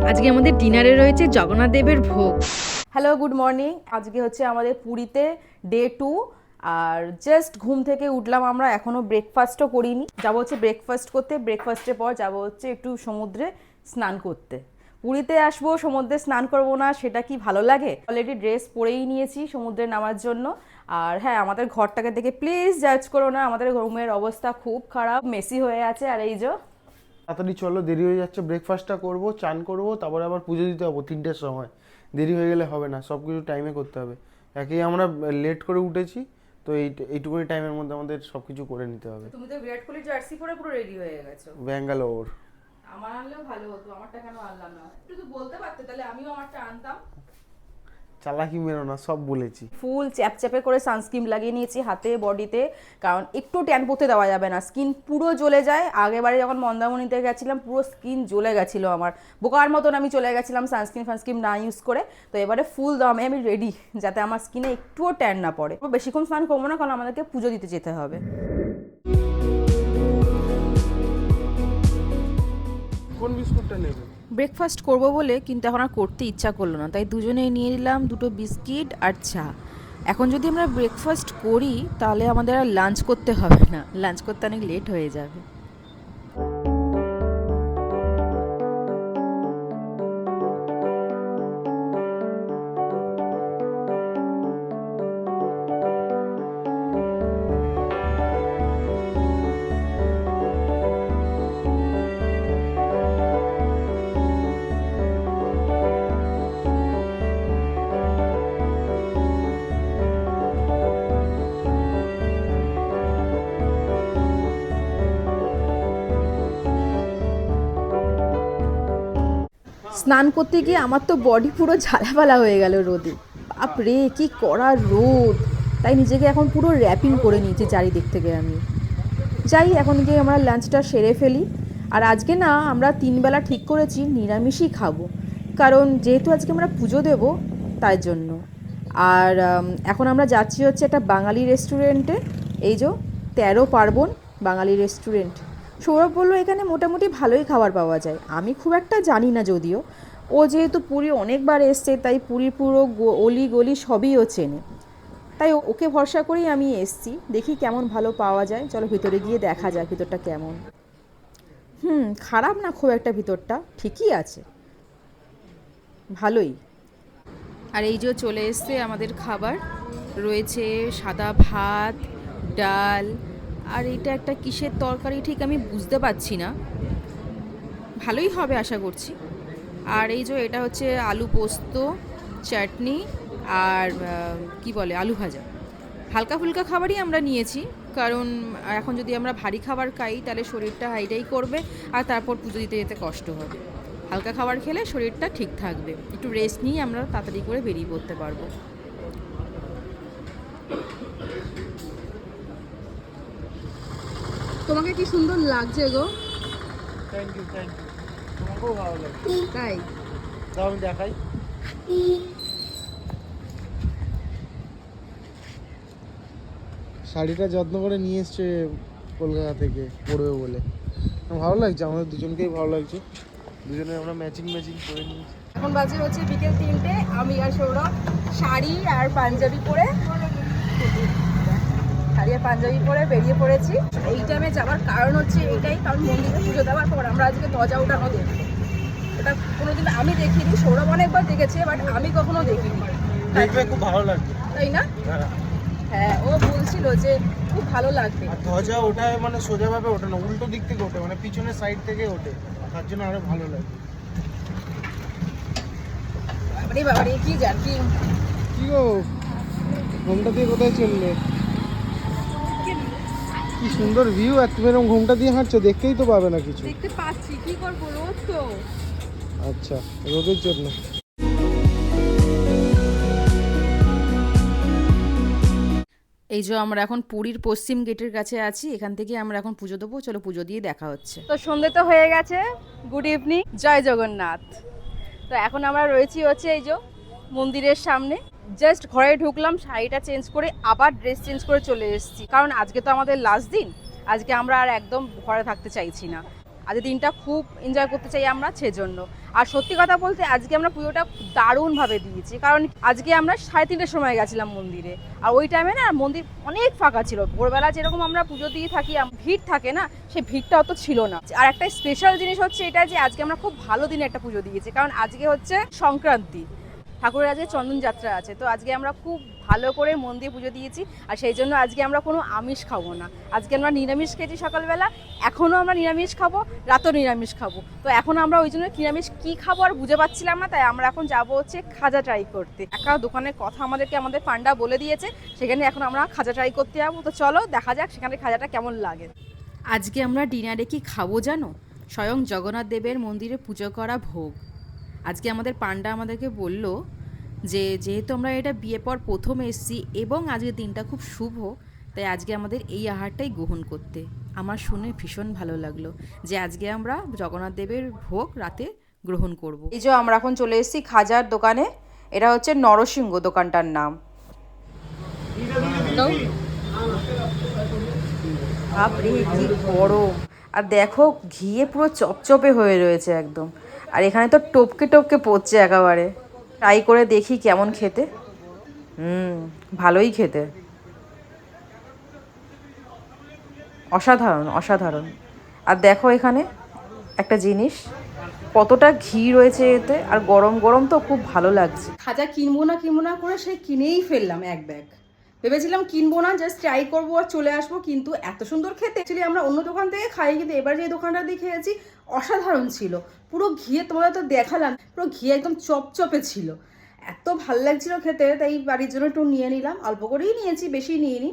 আজকে আমাদের ডিনারে রয়েছে জগন্নাথ দেবের ভোগ। Hello, good morning. আজকে হচ্ছে আমাদের পুরীতে ডে 2। আর জাস্ট ঘুম থেকে উঠলাম আমরা, এখনও ব্রেকফাস্টও করিনি। যাবো হচ্ছে ব্রেকফাস্ট করতে, ব্রেকফাস্টের পর যাবো হচ্ছে একটু সমুদ্রে স্নান করতে। পুরীতে আসবো, সমুদ্রে স্নান করবো না সেটা কি ভালো লাগে? অলরেডি ড্রেস পরেই নিয়েছি সমুদ্রে নামার জন্য। আর হ্যাঁ, আমাদের ঘরটাকে দেখে প্লিজ জাজ করো না, আমাদের রুমের অবস্থা খুব খারাপ, মেসি হয়ে আছে। আর এই যে তাড়াতাড়ি চলো, দেরি হয়ে যাচ্ছে। ব্রেকফাস্টটা করবো, চান করবো, তারপরে আবার পুজো দিতে হবো 3টের সময়। দেরি হয়ে গেলে হবে না, সব কিছু টাইমে করতে হবে। একেই আমরা লেট করে উঠেছি, তো এইটুকুনি টাইমের মধ্যে আমাদের সব কিছু করে নিতে হবে। তুমি তো বিরাট কোহলি জার্সি পরে পুরো রেডি হয়ে গেছো। ব্যাঙ্গালোর। আমার আনলেও ভালো হতো, আমারটা কেন আনলাম না? একটু তো বলতে পারতে, তাহলে আমিও আমারটা আনতাম। চালাকি মেরো না, সব বলেছি। ফুল চ্যাপচ্যাপে করে সানস্ক্রিন লাগিয়ে নিয়েছি হাতে, বডিতে, কারণ একটু ট্যান পড়তে দেওয়া যাবে না, স্কিন পুরো জ্বলে যায়। আগেবারে যখন মন্দারমণিতে গেছিলাম পুরো স্কিন জ্বলে গেছিলো আমার, বোকার মতন আমি চলে গেছিলাম সানস্ক্রিন না ইউজ করে। তো এবারে ফুল দামে আমি রেডি, যাতে আমার স্কিনে একটুও ট্যান না পড়ে। বেশিক্ষণ স্নান করবো না, কারণ আমাদেরকে পুজো দিতে যেতে হবে। কোন বিস্কুটটা নেবে? ব্রেকফাস্ট করব বলে, কিন্তু এখন আর করতে ইচ্ছা করলো না, তাই দুজনেই নিয়ে নিলাম দুটো বিস্কিট আর চা। এখন যদি আমরা ব্রেকফাস্ট করি তাহলে আমাদের আর লাঞ্চ করতে হবে না, লাঞ্চ করতে অনেক লেট হয়ে যাবে। স্নান করতে গিয়ে আমার তো বডি পুরো ঝালাপালা হয়ে গেল রোদে। বাপরে কি কড়া রোদ! তাই নিজেকে এখন পুরো র্যাপিং করে নিয়েছি চারিদিক থেকে আমি। যাই, এখন গিয়ে আমরা লাঞ্চটা সেরে ফেলি। আর আজকে না, আমরা 3 বেলা ঠিক করেছি নিরামিষই খাবো, কারণ যেহেতু আজকে আমরা পুজো দেব তাই জন্য। আর এখন আমরা যাচ্ছি হচ্ছে একটা বাঙালি রেস্টুরেন্টে, এই যে 13 পার্বণ বাঙালি রেস্টুরেন্ট। সৌরভ বললো এখানে মোটামুটি ভালোই খাবার পাওয়া যায়। আমি খুব একটা জানি না যদিও, ও যেহেতু পুরী অনেকবার এসছে তাই পুরীর পুরো অলি গলি সবই ও চেনে, তাই ওকে ভরসা করেই আমি এসছি। দেখি কেমন ভালো পাওয়া যায়, চলো ভিতরে গিয়ে দেখা যাক ভিতরটা কেমন। খারাপ না খুব একটা, ভিতরটা ঠিকই আছে, ভালোই। আর এই যে চলে এসছে আমাদের খাবার, রয়েছে সাদা ভাত, ডাল, আর এটা একটা কিসের তরকারি ঠিক আমি বুঝতে পারছি না, ভালোই হবে আশা করছি। আর এই যে এটা হচ্ছে আলু পোস্ত, চাটনি, আর কি বলে আলু ভাজা। হালকা ফুলকা খাবারই আমরা নিয়েছি, কারণ এখন যদি আমরা ভারী খাবার খাই তাহলে শরীরটা হাইটাই করবে, আর তারপর পুজো দিতে যেতে কষ্ট হবে। হালকা খাবার খেলে শরীরটা ঠিক থাকবে, একটু রেস্ট নিয়ে আমরা তাড়াতাড়ি করে বেরিয়ে পড়তে পারবো। তোমাকে কি সুন্দর লাগছে গো। Thank you, thank you. তোমাকেও ভালো লাগবে। তাই দাও আমি দেখাই। শাড়িটা যত্ন করে নিয়ে এসছে কলকাতা থেকে, পরবে বলে। ভালো লাগছে, আমাদের দুজনকেই ভালো লাগছে। দুজনে আমরা ম্যাচিং করে নিয়েছি। এখন বাজে হচ্ছে বিকেল 3টে, আমি আর সৌরভ শাড়ি আর পাঞ্জাবি পরে বেরিয়ে পড়েছি। এই টাইমে যাওয়ার কারণ হচ্ছে এইটাই, কারণ মন্দিরে পুজো দেওয়ার পর আমরা আজকে ধ্বজা ওঠানো দেখবো। এটা কোনোদিন আমি দেখিনি, সৌরভ অনেকবার দেখেছে, বাট আমি কখনো দেখিনি। দেখবে খুব ভালো লাগবে, তাই না? হ্যাঁ, ও বলছিল যে খুব ভালো লাগবে। আর ধ্বজা ওঠায় মানে সোজাভাবে ওঠে না, উল্টো দিক থেকে ওঠে, মানে পিছনের সাইড থেকে ওঠে, তার জন্য আরো ভালো লাগে। বাবারে কি জানি কি গো, ঘুমটা দিয়ে কোথায় চললে? কি সুন্দর ভিউ, আর তুমি এরকম ঘুমটা দিয়ে হাঁটছো, দেখতেই তো পাবে না কিছু। দেখতে পাচ্ছি, কি করবো, রোদ তো। আচ্ছা, রোদের জন্য। এই যে আমরা এখন পুরীর পশ্চিম গেটের কাছে আছি, এখান থেকে আমরা এখন পুজো দেবো। চলো পুজো দিয়ে দেখা হচ্ছে। তো সন্ধে তো হয়ে গেছে, গুড ইভিনিং, জয় জগন্নাথ। তো এখন আমরা রয়েছি হচ্ছে এই যে মন্দিরের সামনে। জাস্ট ঘরে ঢুকলাম, শাড়িটা চেঞ্জ করে আবার ড্রেস চেঞ্জ করে চলে এসেছি, কারণ আজকে তো আমাদের লাস্ট দিন, আজকে আমরা আর একদম ঘরে থাকতে চাইছি না। আজকের দিনটা খুব এনজয় করতে চাই আমরা সেজন্য। আর সত্যি কথা বলতে আজকে আমরা পুজোটা দারুণভাবে দিয়েছি, কারণ আজকে আমরা 3:30টার সময় গেছিলাম মন্দিরে, আর ওই টাইমে না মন্দির অনেক ফাঁকা ছিল। ভোরবেলা যেরকম আমরা পুজো দিয়ে থাকি ভিড় থাকে না, সেই ভিড়টা অত ছিল না। আর একটা স্পেশাল জিনিস হচ্ছে এটা যে আজকে আমরা খুব ভালো দিনে একটা পুজো দিয়েছি, কারণ আজকে হচ্ছে সংক্রান্তি, ঠাকুরের আজকে চন্দন যাত্রা আছে। তো আজকে আমরা খুব ভালো করে মন দিয়ে পুজো দিয়েছি, আর সেই জন্য আজকে আমরা কোনো আমিষ খাবো না। আজকে আমরা নিরামিষ খেয়েছি সকালবেলা, এখনও আমরা নিরামিষ খাবো, রাতেও নিরামিষ খাবো। তো এখন আমরা ওই জন্য নিরামিষ কী খাবো আর বুঝে পাচ্ছিলাম না, তাই আমরা এখন যাবো হচ্ছে খাজা ট্রাই করতে। একটা দোকানের কথা আমাদেরকে আমাদের পান্ডা বলে দিয়েছে, সেখানে এখন আমরা খাজা ট্রাই করতে যাবো। তো চলো দেখা যাক সেখানে খাজাটা কেমন লাগে। আজকে আমরা ডিনারে কি খাবো জানো? স্বয়ং জগন্নাথ দেবের মন্দিরে পুজো করা ভোগ। আজকে আমাদের পান্ডা আমাদেরকে বলল যে যেহেতু আমরা এটা বিয়ে পর প্রথম এসেছি এবং আজকের দিনটা খুব শুভ, তাই আজকে আমাদের এই আহারটাই গ্রহণ করতে। আমার শুনে ভীষণ ভালো লাগলো যে আজকে আমরা জগন্নাথ দেবের ভোগ রাতে গ্রহণ করব। এই যে আমরা এখন চলে এসেছি খাজার দোকানে, এটা হচ্ছে নরসিংহ দোকানটার নাম। বাপরে কি গরম, আর দেখো ঘিয়ে পুরো চপচপে হয়ে রয়েছে একদম, আর এখানে তো টপকে টপকে পড়ছে একেবারে। ট্রাই করে দেখি কেমন খেতে। ভালোই খেতে, অসাধারণ অসাধারণ। আর দেখো এখানে একটা জিনিস, কতটা ঘি রয়েছে এতে, আর গরম গরম তো খুব ভালো লাগছে। খাজা কিনবো না করে সে কিনেই ফেললাম এক ব্যাগ। ভেবেছিলাম কিনবো না, জাস্ট ট্রাই করবো আর চলে আসবো, কিন্তু এত সুন্দর খেতে। অ্যাকচুয়ালি আমরা অন্য দোকান থেকে খাই, কিন্তু এবার যে দোকানটা দিয়ে খেয়েছি অসাধারণ ছিল। পুরো ঘিয়ে, তোমাদের তো দেখালাম, পুরো ঘি একদম চপচপে ছিল, এত ভালো লাগছিল খেতে। তাই বাড়ির জন্য একটু নিয়ে নিলাম, অল্প করেই নিয়েছি, বেশি নিইনি।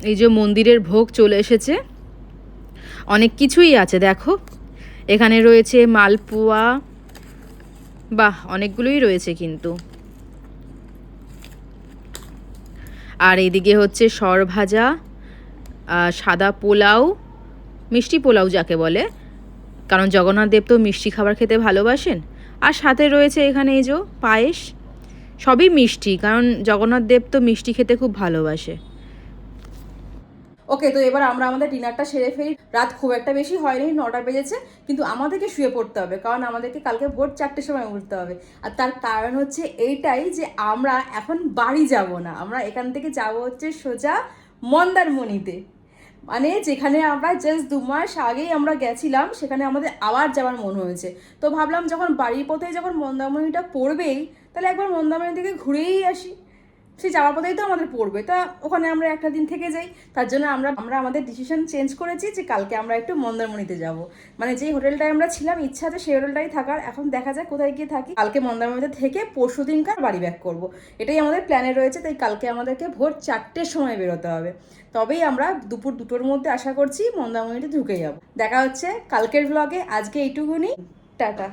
এই যে মন্দিরের ভোগ চলে এসেছে, অনেক কিছুই আছে দেখো। এখানে রয়েছে মালপোয়া, বাহ অনেকগুলোই রয়েছে কিন্তু। আর এদিকে হচ্ছে সরভাজা, সাদা পোলাও, মিষ্টি পোলাও যাকে বলে, কারণ জগন্নাথ দেব তো মিষ্টি খাবার খেতে ভালোবাসেন। আর সাথে রয়েছে এখানে এই যে পায়েস, সবই মিষ্টি, কারণ জগন্নাথ দেব তো মিষ্টি খেতে খুব ভালোবাসে। ওকে, তো এবার আমরা আমাদের ডিনারটা সেরে ফেলি। রাত খুব একটা বেশি হয়নি, 9টা বেজেছে, কিন্তু আমাদেরকে শুয়ে পড়তে হবে, কারণ আমাদেরকে কালকে ভোর 4টের সময় উঠতে হবে। আর তার কারণ হচ্ছে এইটাই যে আমরা এখন বাড়ি যাব না, আমরা এখান থেকে যাব হচ্ছে সোজা মন্দারমণিতে, মানে যেখানে আমরা জাস্ট 2 মাস আগেই আমরা গেছিলাম, সেখানে আমাদের আবার যাওয়ার মন হয়েছে। তো ভাবলাম যখন বাড়ির পথে যখন মন্দারমণিটা পড়বেই, তাহলে একবার মন্দারমণি থেকে ঘুরেই আসি। সেই যাওয়ার পথেই তো আমাদের পড়বে, তা ওখানে আমরা একটা দিন থেকে যাই। তার জন্য আমরা আমাদের ডিসিশন চেঞ্জ করেছি যে কালকে আমরা একটু মন্দারমণিতে যাব। মানে যেই হোটেলটায় আমরা ছিলাম, ইচ্ছা আছে সেই হোটেলটাই থাকার। এখন দেখা যায় কোথায় গিয়ে থাকি। কালকে মন্দারমণিতে থেকে পরশু দিনকার বাড়ি ব্যাক করব, এটাই আমাদের প্ল্যানে রয়েছে। তাই কালকে আমাদেরকে ভোর 4টের সময় বেরোতে হবে, তবেই আমরা দুপুর 2টোর মধ্যে আশা করছি মন্দারমণিতে ঢুকে যাব। দেখা হচ্ছে কালকের ব্লগে। আজকে এইটুকুনি, টাটা।